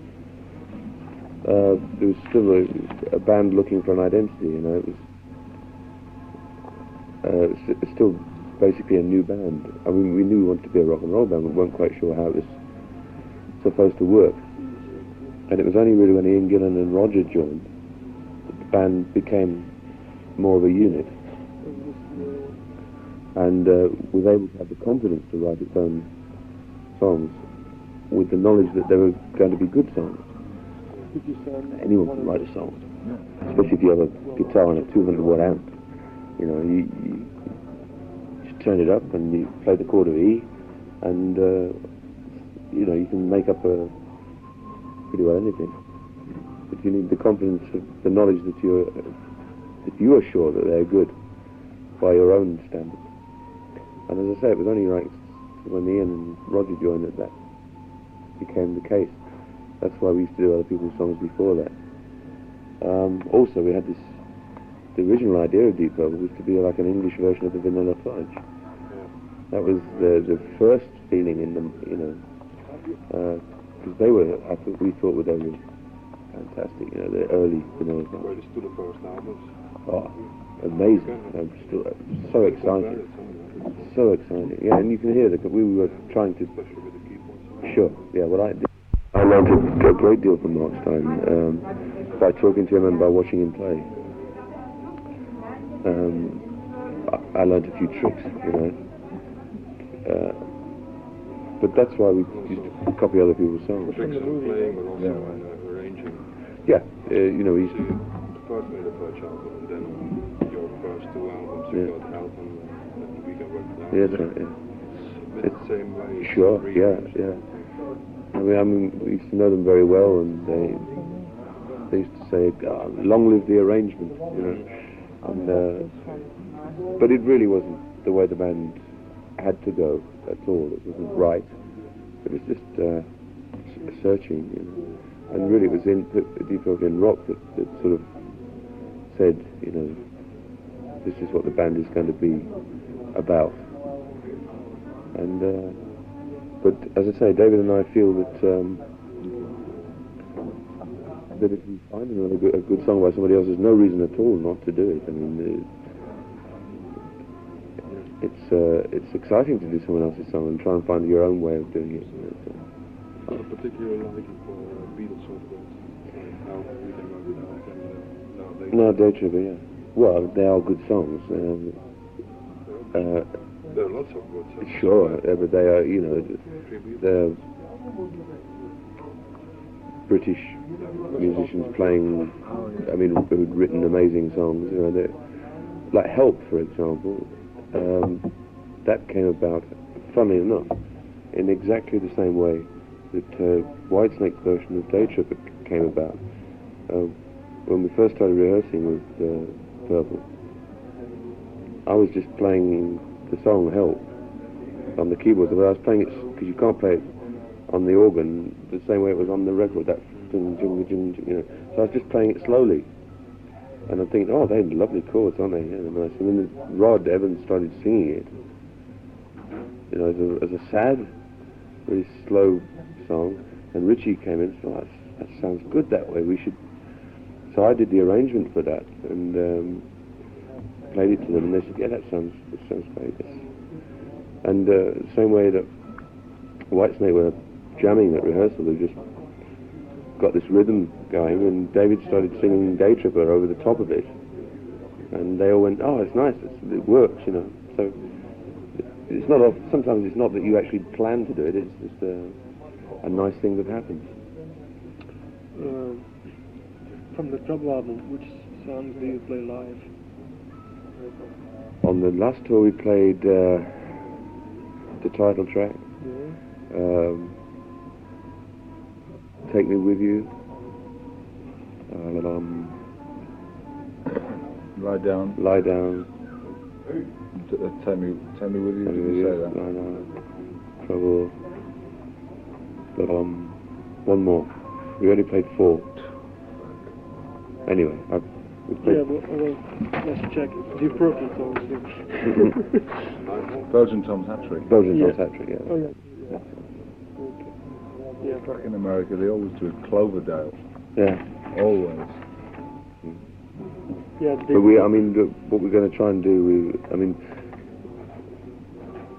there was still a band looking for an identity, It was still basically a new band. I mean, we knew we wanted to be a rock and roll band, but weren't quite sure how it was supposed to work. And it was only really when Ian Gillan and Roger joined that the band became more of a unit. And was able to have the confidence to write its own songs with the knowledge that they were going to be good songs. Anyone can write a song, especially if you have a guitar and a 200-watt amp. You just turn it up and you play the chord of E, and you can make up pretty well anything. But you need the confidence of the knowledge that you are sure that they're good by your own standards. And as I say, it was only like when Ian and Roger joined that became the case. That's why we used to do other people's songs before that. Also, we had the original idea of Deep Purple was to be like an English version of the Vanilla Fudge. That was the first feeling in them, because they were, we thought they were fantastic, the early Vanilla Fudge. Well, it's to the first albums. Oh, amazing. I'm still so excited. So exciting. Yeah, and you can hear that we were trying to... Especially with the keyboards. Sure, yeah, I learned a great deal from Mark's time by talking to him and by watching him play. I learned a few tricks, but that's why we used to copy other people's songs. Tricks in playing, but also in arranging. Yeah, we used to... The first made the first album, and then your first two albums, you got help, and we can work it out. Yeah, that's right, yeah. It's the same way. Sure, yeah. I mean, we used to know them very well, and they used to say, long live the arrangement, And, but it really wasn't the way the band had to go at all. It wasn't right. It was just searching, And really it was in Deep Purple in rock that sort of said, this is what the band is going to be about. And but as I say, David and I feel that if we find a good song by somebody else, there's no reason at all not to do it. I mean, it's exciting to do someone else's song and try and find your own way of doing it. I particularly like for Beatles songs, like how we can go without them. No, Day Tripper, yeah. Well, they are good songs. There are lots of good songs. Sure, but they are, they're British musicians playing, who'd written amazing songs, they're, like Help, for example, that came about, funnily enough, in exactly the same way that Whitesnake's version of Day Tripper came about. When we first started rehearsing with Purple, I was just playing the song Help on the keyboards, but I was playing it because you can't play it on the organ the same way it was on the record, that ding, ding, ding, ding, So I was just playing it slowly, and I'm thinking, they're lovely chords, aren't they? Yeah, they're nice. And then Rod Evans started singing it, as a sad, really slow song, and Richie came in and said, that sounds good that way, we should... So I did the arrangement for that, and played it to them, and they said, yeah, that sounds great. And the same way that Whitesnake were jamming at rehearsal, they just got this rhythm going, and David started singing Day Tripper over the top of it, and they all went, it's nice, it works, So it's not sometimes it's not that you actually plan to do it, it's just a nice thing that happens. From the Trouble album, which songs do you play live? On the last tour we played the title track, Take Me With You, Lie Down. Take me with you. Did you say that? No. Trouble. One more. We only played 4. Anyway, Yeah, well, let's check. Deep Purple songs. Belgian Tom's Hat Trick. Belgian Tom's Hat Trick, yeah. Oh, yeah. Okay. Yeah. Back in America, they always do Cloverdale. Yeah. Always. Yeah, but what we're going to try and do,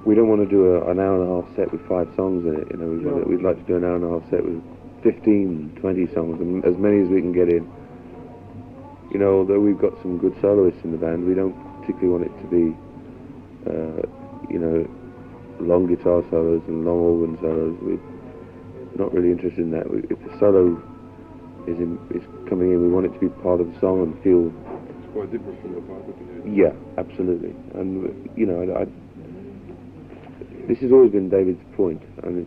we don't want to do an hour and a half set with 5 songs in it, you know. We'd like to do an hour and a half set with 15, 20 songs, and as many as we can get in. You know, although we've got some good soloists in the band, we don't particularly want it to be, you know, long guitar solos and long organ solos. We're not really interested in that. If the solo is coming in, we want it to be part of the song and feel... It's quite different from the part that you do. Yeah, absolutely. And, you know, this has always been David's point, and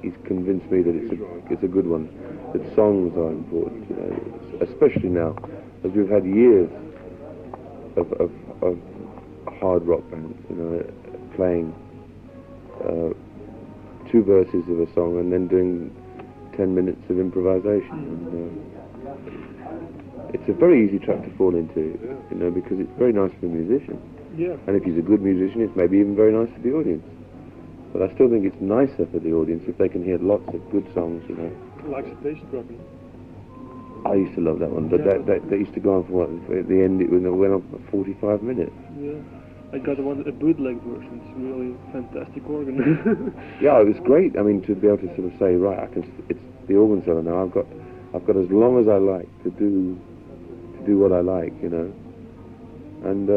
he's convinced me that it's a good one, that songs are important, you know, especially now, as we've had years of hard rock bands, you know, playing 2 verses of a song and then doing 10 minutes of improvisation. And, it's a very easy trap to fall into, you know, because it's very nice for the musician. Yeah. And if he's a good musician, it's maybe even very nice for the audience. But I still think it's nicer for the audience if they can hear lots of good songs, you know. Like Space Dropping. I used to love that one, but that used to go on for at the end it went on for 45 minutes. Yeah. I got a bootleg version. It's really fantastic organ. Yeah, it was great. I mean, to be able to sort of say, right, it's the organ solo now. I've got as long as I like to do what I like, you know. And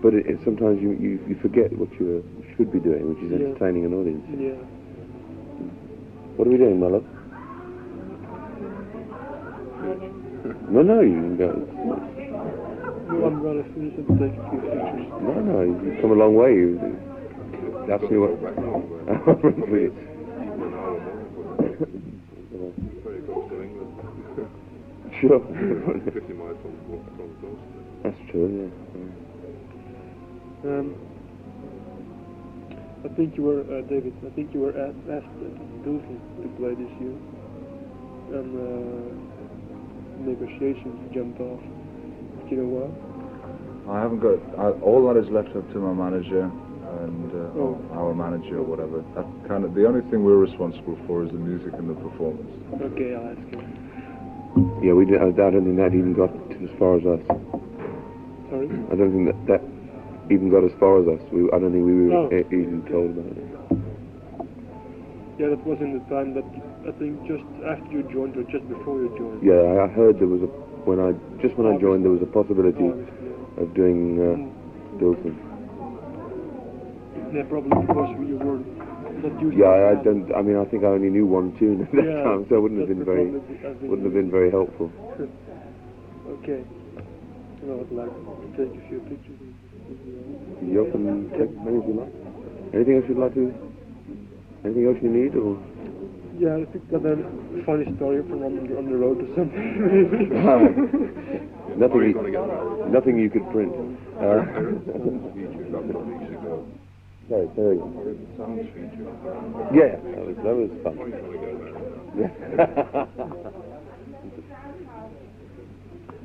but sometimes you forget what you should be doing, which is entertaining an audience. Yeah. What are we doing, my love? No, you can go. No, I'm gonna finish and take a few pictures. No, you've come a long way. That's me what. Very close to England. Sure. 50 miles from the coast. That's true, yeah. I think you were, David, asked at Belgian to play this year. And negotiations jumped off. Do you know why? I haven't got... all that is left up to my manager and our manager or whatever. That kind of... The only thing we're responsible for is the music and the performance. Okay, I'll ask him. Yeah, I don't think that even got as far as us. Sorry? I don't think that even got as far as us. I don't think we were even told about it. Yeah, that was in the time that I think just after you joined or just before you joined. Yeah, I heard there was when I joined there was a possibility of doing Bilson. Yeah, probably because you were not used to I think I only knew one tune at that time, so it wouldn't have been very helpful. Okay. You know, I'd like to take a few pictures. You can take as many as you like. Anything else you'd like to? Anything else you need, or? Yeah, I think got a funny story from on the road or something. Nothing you could print. I heard the sounds feature a couple of weeks ago. Sorry, I heard the sounds feature. Yeah, that was fun. Oh, you want to go there?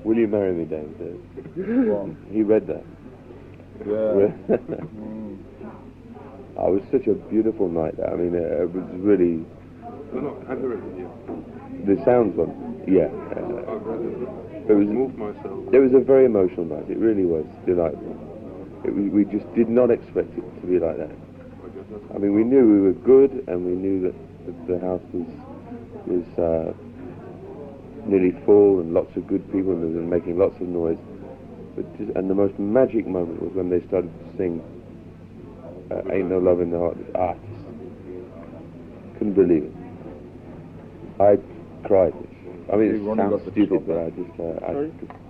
Will you marry me, David? He read that. Yeah. It was such a beautiful night. I mean, it was really... No, I've heard it, yeah. The sounds one, yeah. I've read it. It was moved myself. It was a very emotional night. It really was delightful. We just did not expect it to be like that. I mean, we knew we were good, and we knew that the house was nearly full, and lots of good people, and making lots of noise. And the most magic moment was when they started to sing "Ain't No Love in the Heart." Couldn't believe it. I cried. I mean, it sounds stupid, but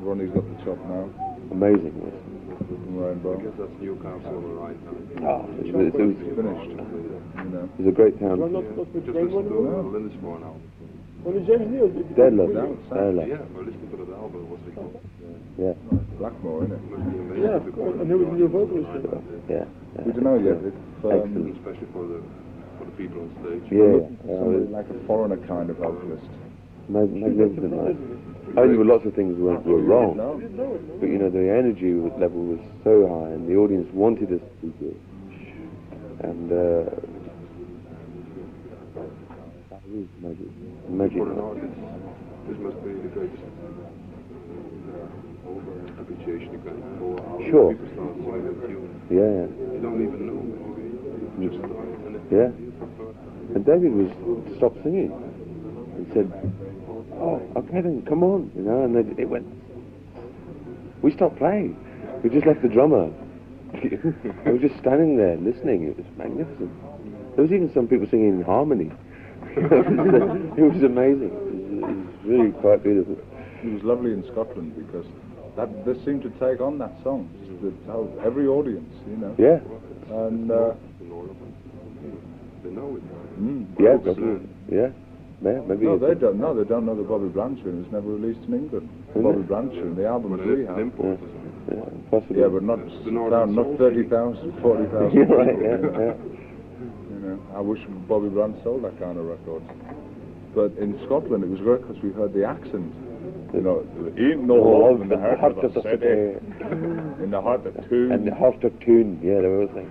Ronnie's got the chop now. Amazing. Rainbow. I guess that's Newcastle on the right now. It was Finished. You know. It was a great town. Just listen to Lindisfarne now. Dead love. Yeah, I listened to that album. What's it called? Yeah. Blackmore, isn't it? Must be amazing. Yeah, of course. And there was a new vocalist. Yeah. We don't know yet. It's Excellent. Especially for the people on stage. Yeah. somebody like a foreigner kind of vocalist. magnificent night. I mean, there were lots of things were wrong, but you know, the energy level was so high, and the audience wanted us to be good. And that was magic. For an artist, this must be the greatest over-appreciation you can go out. Sure. People start singing a tune. Yeah. You don't even know, maybe. Just start, and Yeah. And David stopped singing and said, "Oh, okay then, come on," you know. And it went. We stopped playing. We just left the drummer. We were just standing there listening. It was magnificent. There was even some people singing in harmony. It was amazing. It was really quite beautiful. It was lovely in Scotland because they seemed to take on that song. Just how every audience, you know. Yeah. And they know it. Yeah, definitely. Yeah. Yeah, maybe. No, they don't know. They don't know the Bobby Brans tune. It was never released in England. The Bobby Brans tune, the albums we have. Yeah, possibly. Yeah, but not 30,000, 40,000. You're right. Yeah. You know, I wish Bobby Brans sold that kind of records. But in Scotland, it was great because we heard the accent. You know, ain't no love in the heart of the city, in the heart of tune. And the heart of tune. Yeah, they were all saying.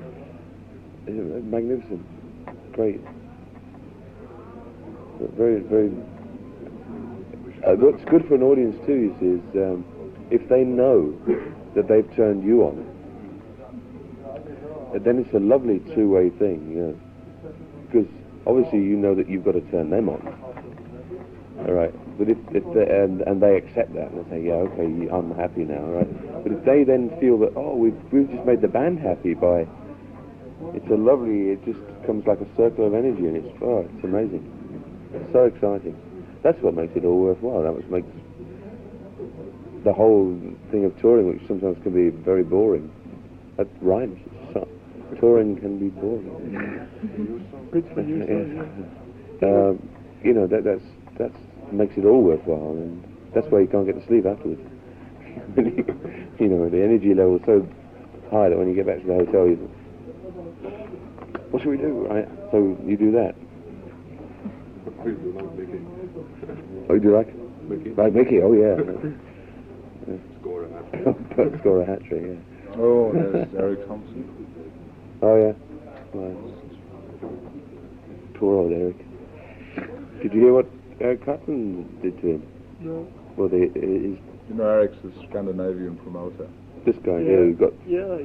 Magnificent. Great. Very, very. What's good for an audience too, you see, is if they know that they've turned you on, then it's a lovely two-way thing, you know. Because obviously you know that you've got to turn them on. All right. But if they, and they accept that and they say, yeah, okay, I'm happy now, all right. But if they then feel that, oh, we've just made the band happy by, it's a lovely. It just comes like a circle of energy, and it's amazing. It's so exciting. That's what makes it all worthwhile. That what makes the whole thing of touring, which sometimes can be very boring. That rhymes. Touring can be boring. You know, that's makes it all worthwhile, and that's why you can't get to sleep afterwards. You know, the energy level is so high that when you get back to the hotel, you think, what should we do? Right? So you do that. I do like Mickey. Oh, you do like? Mickey. Like Mickey, oh yeah. Score a hat trick. Score a hat trick, yeah. Oh, there's Eric Thompson. Oh yeah. Right. Poor old Eric. Did you hear what Eric Clapton did to him? No. Well, You know, Eric's a Scandinavian promoter. this guy here who got... Yeah.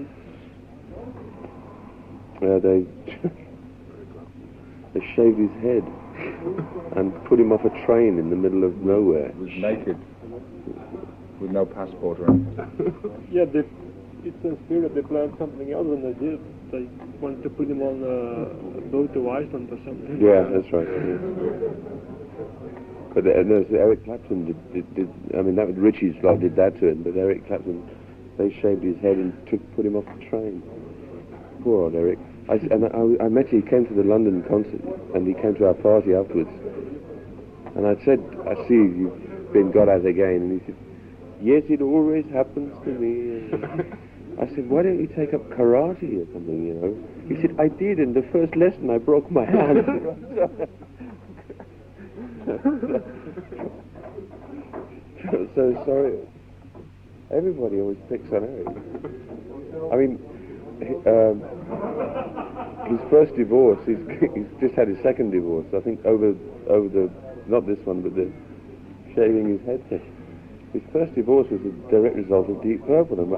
They shaved his head and put him off a train in the middle of nowhere. He was naked, with no passport or anything. Yeah, it's in spirit. They planned something else than they did. They wanted to put him on a boat to Iceland or something. Yeah, that's right. Yeah. But Eric Clapton did I mean, that was Richie's lot did that to him, but Eric Clapton, they shaved his head and put him off the train. Poor old Eric. I met him, he came to the London concert, and he came to our party afterwards. And I said, I see you've been got at again. And he said, yes, it always happens to me. I said, why don't you take up karate or something, you know? He said, I did, in the first lesson I broke my hand. So sorry. Everybody always picks on Eric. I mean, his first divorce, he's just had his second divorce. I think over the, not this one, but the shaving his head thing. His first divorce was a direct result of Deep Purple. And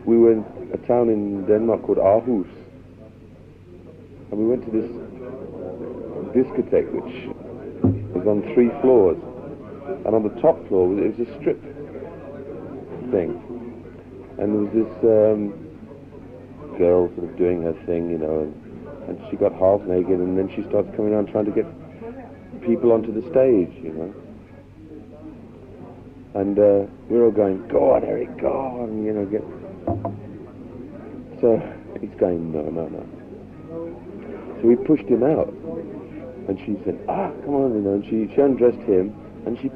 we were in a town in Denmark called Aarhus, and we went to this discotheque which was on 3 floors, and on the top floor it was a strip thing, and there was this girl sort of doing her thing, you know, and she got half naked, and then she starts coming around trying to get people onto the stage, you know. And we're all going, go on, Eric, go on, you know, get... So he's going, no. So we pushed him out, and she said, come on, you know, and she undressed him, and she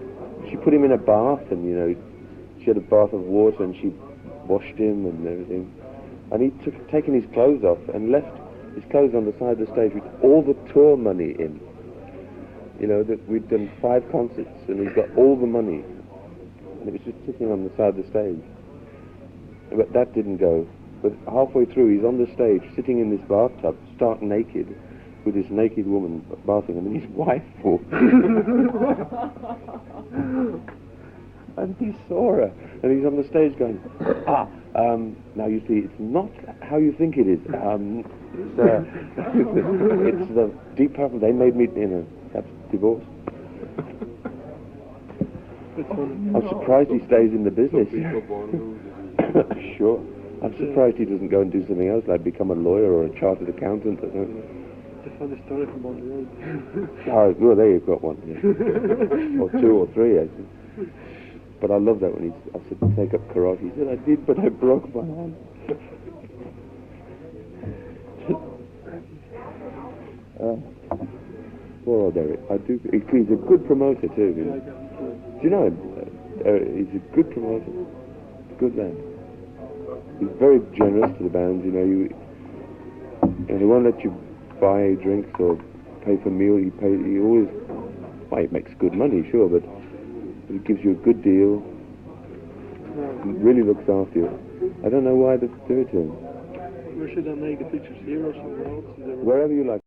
put him in a bath, and, you know, she had a bath of water, and she washed him and everything. And he taken his clothes off and left his clothes on the side of the stage with all the tour money in. You know, that we'd done 5 concerts and he'd got all the money. And it was just sitting on the side of the stage. But that didn't go. But halfway through, he's on the stage, sitting in this bathtub, stark naked, with this naked woman bathing him, and his wife walked in. And he saw her, and he's on the stage going, now you see, it's not how you think it is. It's the Deep Purple. They made me, that's divorce. I'm surprised he stays in the business. Sure. I'm surprised he doesn't go and do something else, like become a lawyer or a chartered accountant or something. It's a funny story from on the road. Oh, well, there you've got one. Yeah. Or 2 or 3, actually. But I love that when I said, take up karate. He said, I did, but I broke my hand. Poor old Eric. He's a good promoter, too. You know? Do you know him? He's a good promoter. Good man. He's very generous to the bands, you know. And he won't let you buy drinks or pay for meal. He always, well, he makes good money, sure, but he gives you a good deal. He really looks after you. I don't know why they do it to him. Where should I make the pictures, here or somewhere else? Wherever you like.